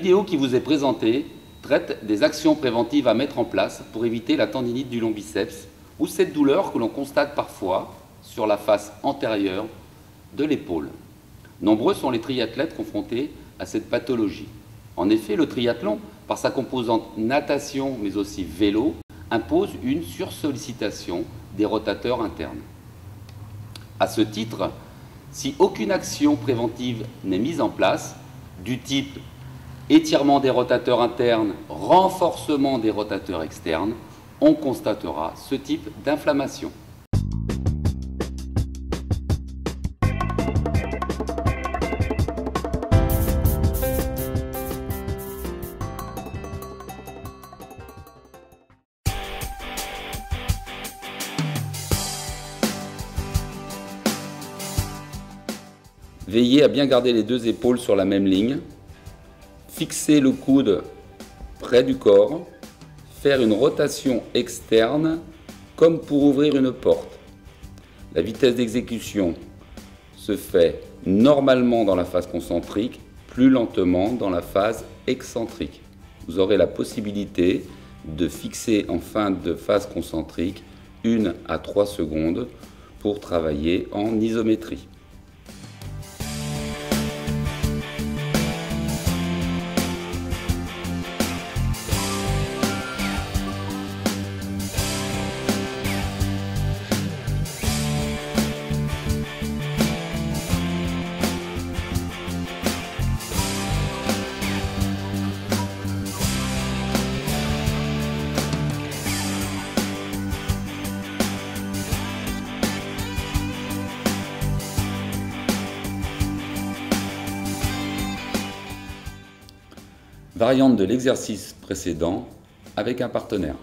vidéo qui vous est présentée traite des actions préventives à mettre en place pour éviter la tendinite du long biceps ou cette douleur que l'on constate parfois sur la face antérieure de l'épaule. Nombreux sont les triathlètes confrontés à cette pathologie. En effet, le triathlon, par sa composante natation mais aussi vélo, impose une sursollicitation des rotateurs internes. À ce titre, si aucune action préventive n'est mise en place, du type étirement des rotateurs internes, renforcement des rotateurs externes, on constatera ce type d'inflammation. Veillez à bien garder les deux épaules sur la même ligne. Fixer le coude près du corps. Faire une rotation externe comme pour ouvrir une porte. La vitesse d'exécution se fait normalement dans la phase concentrique, plus lentement dans la phase excentrique. Vous aurez la possibilité de fixer en fin de phase concentrique 1 à 3 secondes pour travailler en isométrie. Variante de l'exercice précédent avec un partenaire.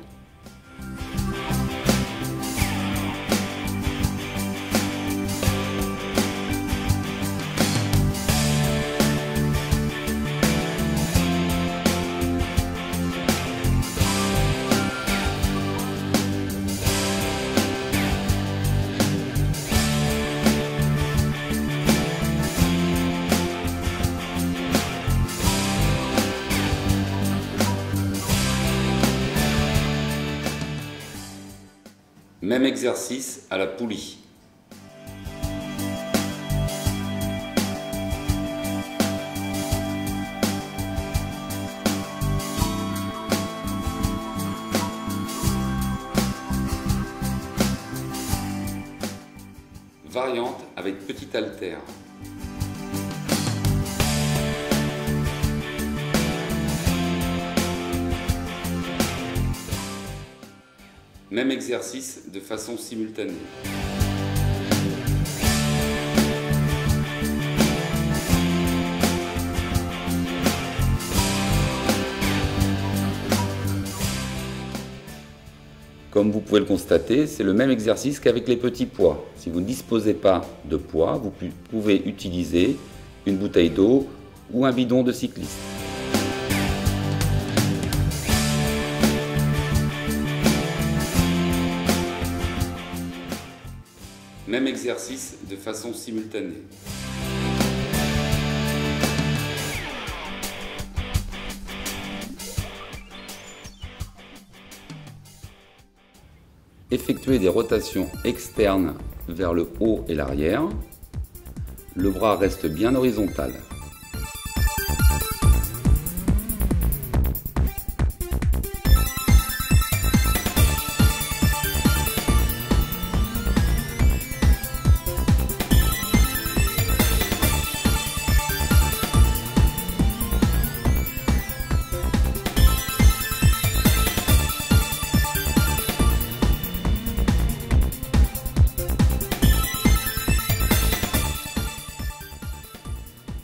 Même exercice à la poulie. Variante avec petit haltère. Même exercice de façon simultanée. Comme vous pouvez le constater, c'est le même exercice qu'avec les petits poids. Si vous ne disposez pas de poids, vous pouvez utiliser une bouteille d'eau ou un bidon de cycliste. Même exercice de façon simultanée. Effectuez des rotations externes vers le haut et l'arrière. Le bras reste bien horizontal.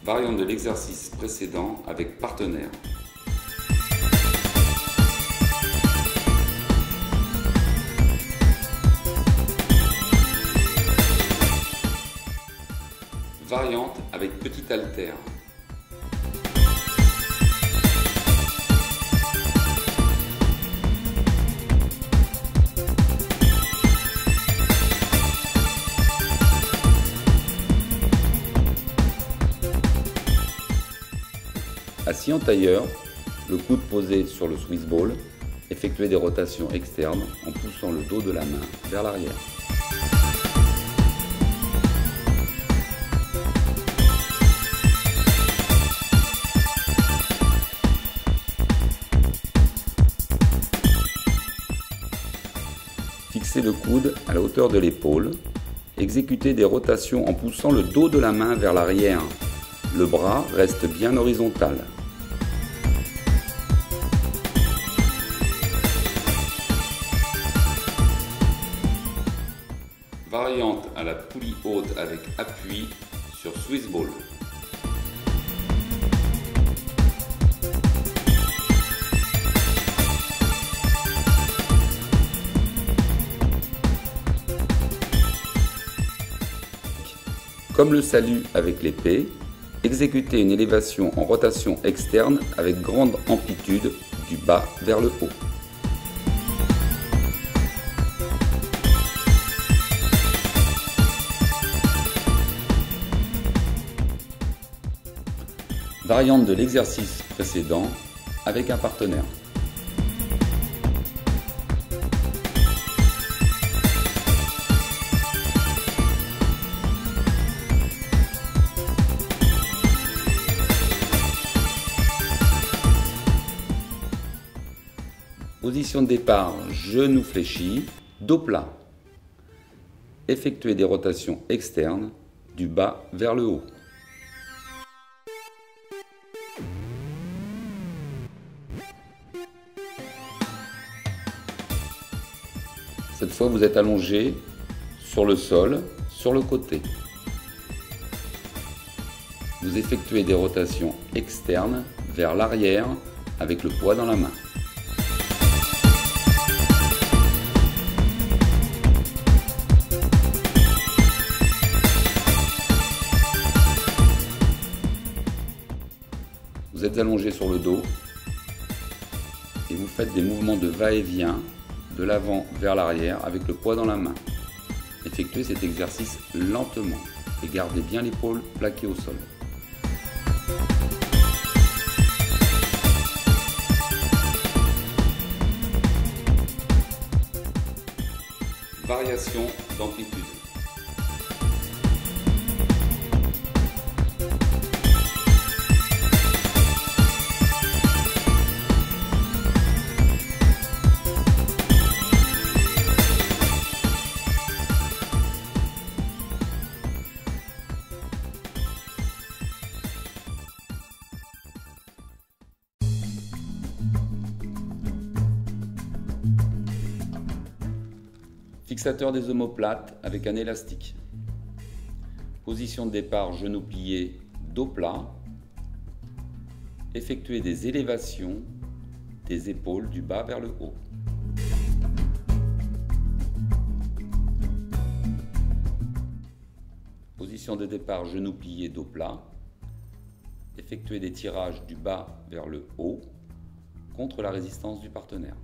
Variante de l'exercice précédent avec partenaire. Variante avec petit haltère. Assis Assis en tailleur, le coude posé sur le Swiss ball, effectuez des rotations externes en poussant le dos de la main vers l'arrière. Fixez le coude à la hauteur de l'épaule. Exécutez des rotations en poussant le dos de la main vers l'arrière. Le bras reste bien horizontal. Variante à la poulie haute avec appui sur Swiss ball. Comme le salut avec l'épée, exécutez une élévation en rotation externe avec grande amplitude du bas vers le haut. Variante de l'exercice précédent avec un partenaire. Position de départ, genou fléchi, dos plat. Effectuez des rotations externes du bas vers le haut. Cette fois, vous êtes allongé sur le sol, sur le côté. Vous effectuez des rotations externes vers l'arrière avec le poids dans la main. Vous êtes allongé sur le dos et vous faites des mouvements de va-et-vient de l'avant vers l'arrière avec le poids dans la main. Effectuez cet exercice lentement et gardez bien l'épaule plaquée au sol. Variation d'amplitude. Fixateur des omoplates avec un élastique. Position de départ, genou plié, dos plat. Effectuez des élévations des épaules du bas vers le haut. Position de départ, genou plié, dos plat. Effectuez des tirages du bas vers le haut contre la résistance du partenaire.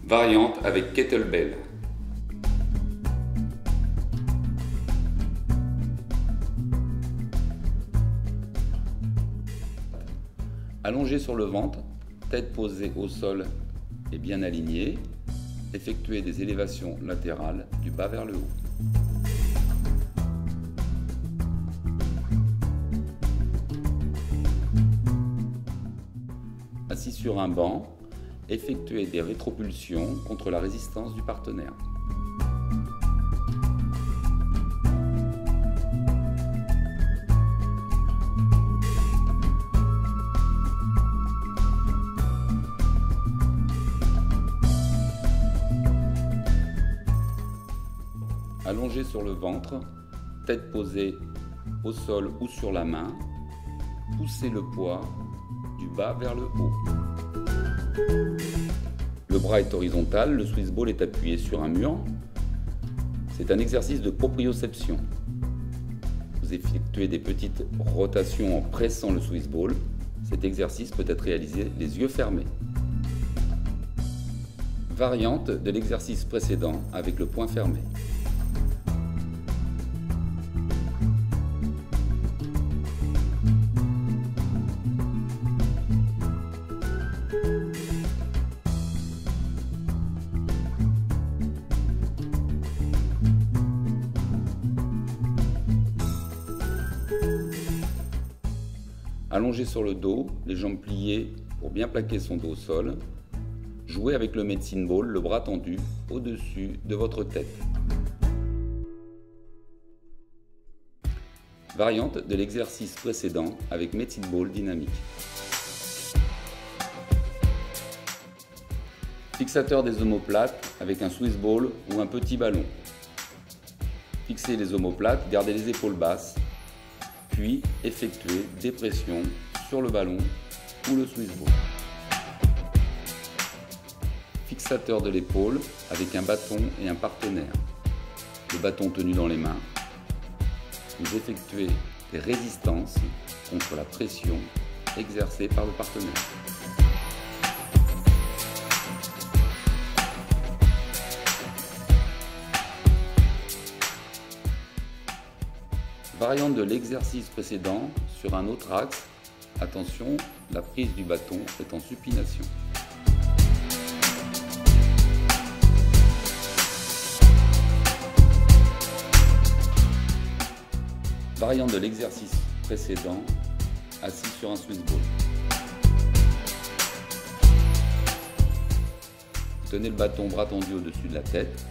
Variante avec kettlebell. Allongé sur le ventre, tête posée au sol et bien alignée, effectuez des élévations latérales du bas vers le haut. Assis sur un banc, effectuez des rétropulsions contre la résistance du partenaire. Allongé sur le ventre, tête posée au sol ou sur la main, poussez le poids du bas vers le haut. Le bras est horizontal, le Swiss ball est appuyé sur un mur. C'est un exercice de proprioception. Vous effectuez des petites rotations en pressant le Swiss ball. Cet exercice peut être réalisé les yeux fermés. Variante de l'exercice précédent avec le poing fermé. Allongé sur le dos, les jambes pliées pour bien plaquer son dos au sol. Jouez avec le medicine ball, le bras tendu au-dessus de votre tête. Variante de l'exercice précédent avec medicine ball dynamique. Fixateur des omoplates avec un Swiss ball ou un petit ballon. Fixez les omoplates, gardez les épaules basses, puis effectuez des pressions sur le ballon ou le Swiss ball. Fixateur de l'épaule avec un bâton et un partenaire. Le bâton tenu dans les mains. Vous effectuez des résistances contre la pression exercée par le partenaire. Variante de l'exercice précédent sur un autre axe. Attention, la prise du bâton est en supination. Variante de l'exercice précédent, assis sur un Swiss ball. Tenez le bâton bras tendu au-dessus de la tête.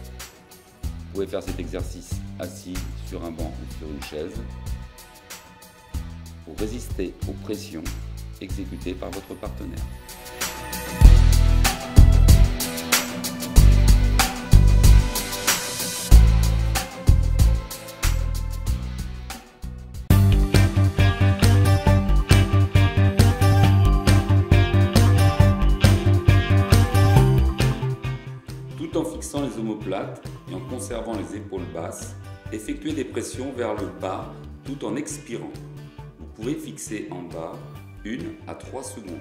Vous pouvez faire cet exercice assis sur un banc ou sur une chaise pour résister aux pressions exécutées par votre partenaire. Tout en fixant les omoplates et en conservant les épaules basses, effectuez des pressions vers le bas tout en expirant. Vous pouvez fixer en bas 1 à 3 secondes.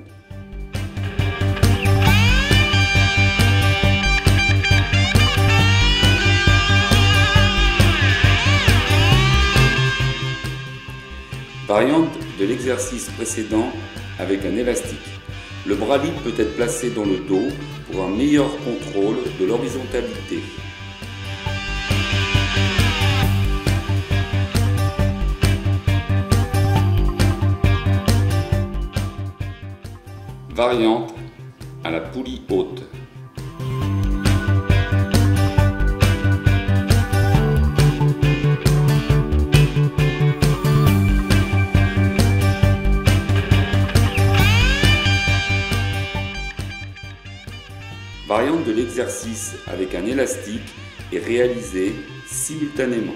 Variante de l'exercice précédent avec un élastique. Le bras libre peut être placé dans le dos pour un meilleur contrôle de l'horizontalité. Variante à la poulie haute. Variante de l'exercice avec un élastique est réalisée simultanément.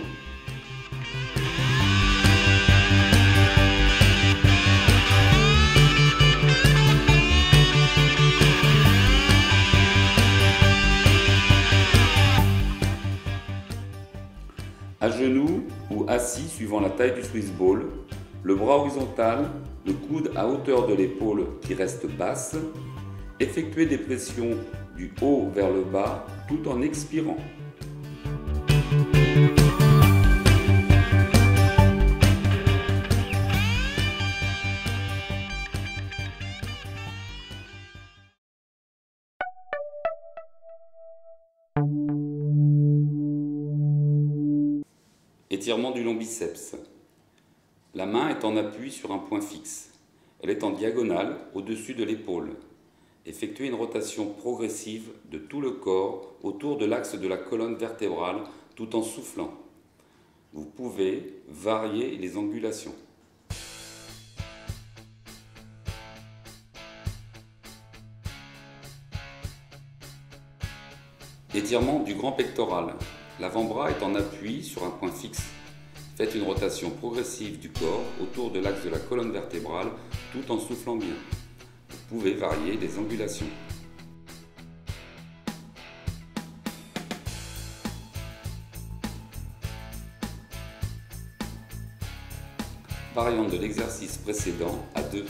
À genoux ou assis suivant la taille du Swiss ball, le bras horizontal, le coude à hauteur de l'épaule qui reste basse, effectuez des pressions du haut vers le bas tout en expirant. Étirement du long biceps. La main est en appui sur un point fixe. Elle est en diagonale au-dessus de l'épaule. Effectuez une rotation progressive de tout le corps autour de l'axe de la colonne vertébrale tout en soufflant. Vous pouvez varier les angulations. Étirement du grand pectoral. L'avant-bras est en appui sur un point fixe. Faites une rotation progressive du corps autour de l'axe de la colonne vertébrale tout en soufflant bien. Vous pouvez varier les angulations. Variante de l'exercice précédent à 2.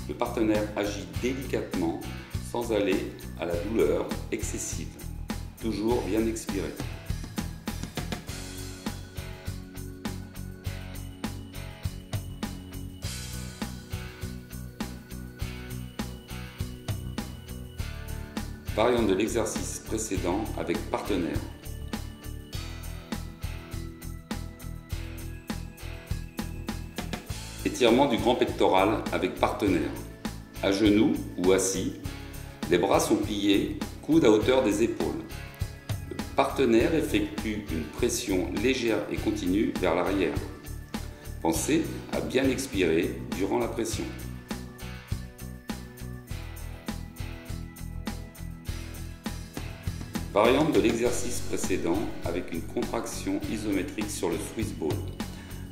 Le partenaire agit délicatement sans aller à la douleur excessive. Toujours bien expirer. Variante de l'exercice précédent avec partenaire. Étirement du grand pectoral avec partenaire. À genoux ou assis, les bras sont pliés, coudes à hauteur des épaules. Le partenaire effectue une pression légère et continue vers l'arrière. Pensez à bien expirer durant la pression. Variante de l'exercice précédent avec une contraction isométrique sur le Swiss ball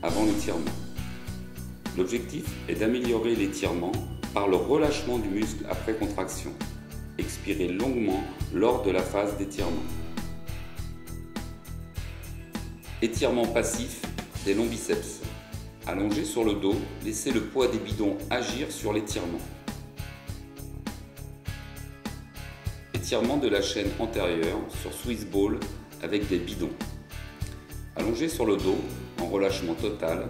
avant l'étirement. L'objectif est d'améliorer l'étirement par le relâchement du muscle après contraction. Expirez longuement lors de la phase d'étirement. Étirement passif des longs biceps. Allongé sur le dos, laissez le poids des bidons agir sur l'étirement. Étirement de la chaîne antérieure sur Swiss ball avec des bidons. Allongé sur le dos, en relâchement total,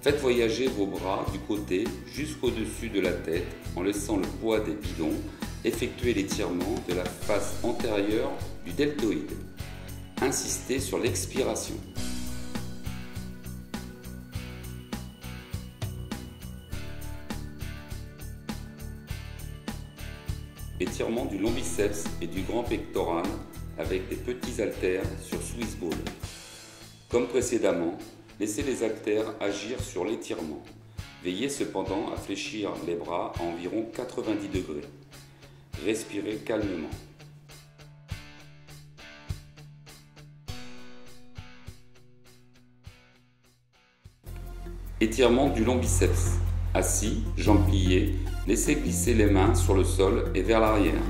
faites voyager vos bras du côté jusqu'au-dessus de la tête en laissant le poids des bidons effectuer l'étirement de la face antérieure du deltoïde. Insistez sur l'expiration. Étirement du long biceps et du grand pectoral avec des petits haltères sur Swiss ball. Comme précédemment, laissez les haltères agir sur l'étirement. Veillez cependant à fléchir les bras à environ 90 degrés. Respirez calmement. Étirement du long biceps. Assis, jambes pliées, laissez glisser les mains sur le sol et vers l'arrière.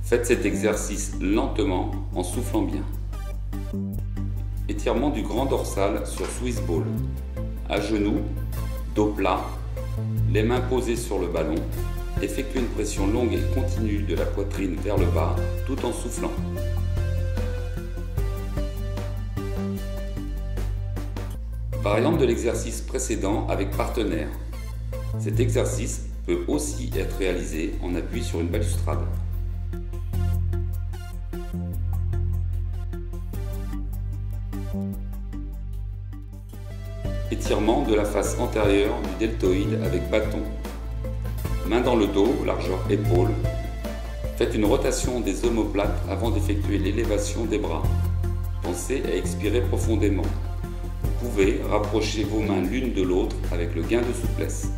Faites cet exercice lentement en soufflant bien. Étirement du grand dorsal sur Swiss ball. À genoux, dos plat, les mains posées sur le ballon. Effectuez une pression longue et continue de la poitrine vers le bas tout en soufflant. Variante de l'exercice précédent avec partenaire. Cet exercice peut aussi être réalisé en appui sur une balustrade. Étirement de la face antérieure du deltoïde avec bâton. Main dans le dos, largeur épaule. Faites une rotation des omoplates avant d'effectuer l'élévation des bras. Pensez à expirer profondément. Vous pouvez rapprocher vos mains l'une de l'autre avec le gain de souplesse.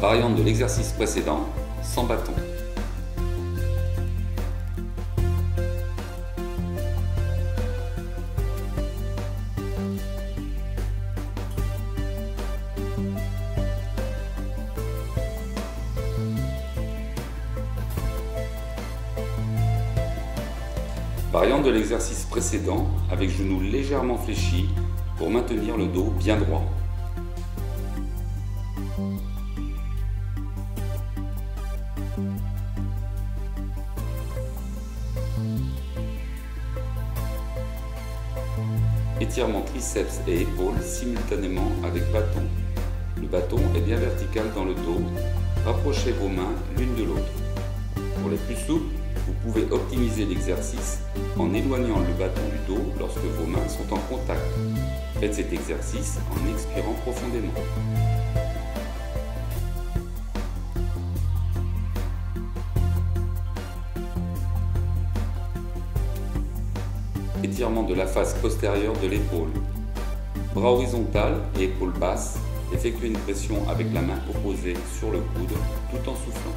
Variante de l'exercice précédent, sans bâton. Variante de l'exercice précédent avec genoux légèrement fléchis pour maintenir le dos bien droit. Étirement triceps et épaules simultanément avec bâton. Le bâton est bien vertical dans le dos. Rapprochez vos mains l'une de l'autre. Pour les plus souples, vous pouvez optimiser l'exercice en éloignant le bâton du dos lorsque vos mains sont en contact. Faites cet exercice en expirant profondément. Étirement de la face postérieure de l'épaule. Bras horizontal et épaules basses. Effectuez une pression avec la main opposée sur le coude tout en soufflant.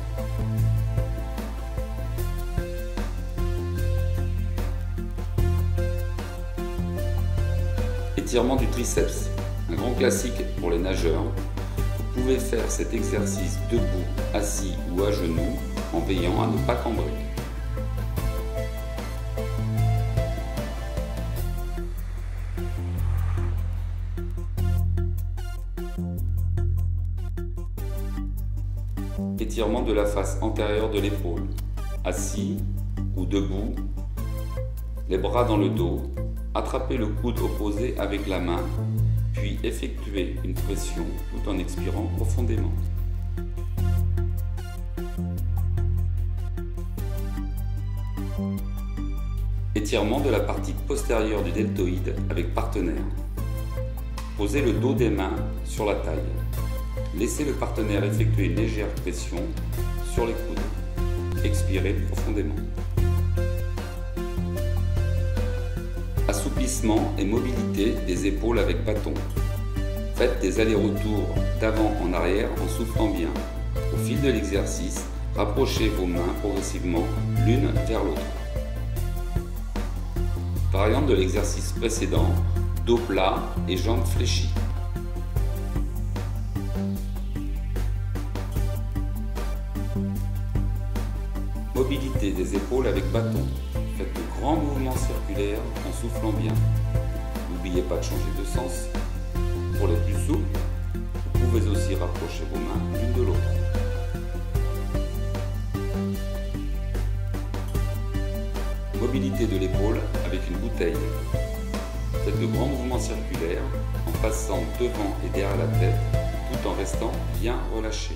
Étirement du triceps, un grand classique pour les nageurs. Vous pouvez faire cet exercice debout, assis ou à genoux en veillant à ne pas cambrer. Étirement de la face antérieure de l'épaule, assis ou debout, les bras dans le dos, attrapez le coude opposé avec la main, puis effectuez une pression tout en expirant profondément. Étirement de la partie postérieure du deltoïde avec partenaire. Posez le dos des mains sur la taille. Laissez le partenaire effectuer une légère pression sur les coudes. Expirez profondément. Assouplissement et mobilité des épaules avec bâton. Faites des allers-retours d'avant en arrière en soufflant bien. Au fil de l'exercice, rapprochez vos mains progressivement l'une vers l'autre. Variante de l'exercice précédent, dos plat et jambes fléchies. Mobilité des épaules avec bâton. Faites de grands mouvements circulaires en soufflant bien. N'oubliez pas de changer de sens. Pour les plus souples, vous pouvez aussi rapprocher vos mains l'une de l'autre. Mobilité de l'épaule avec une bouteille. Faites de grands mouvements circulaires en passant devant et derrière la tête tout en restant bien relâché.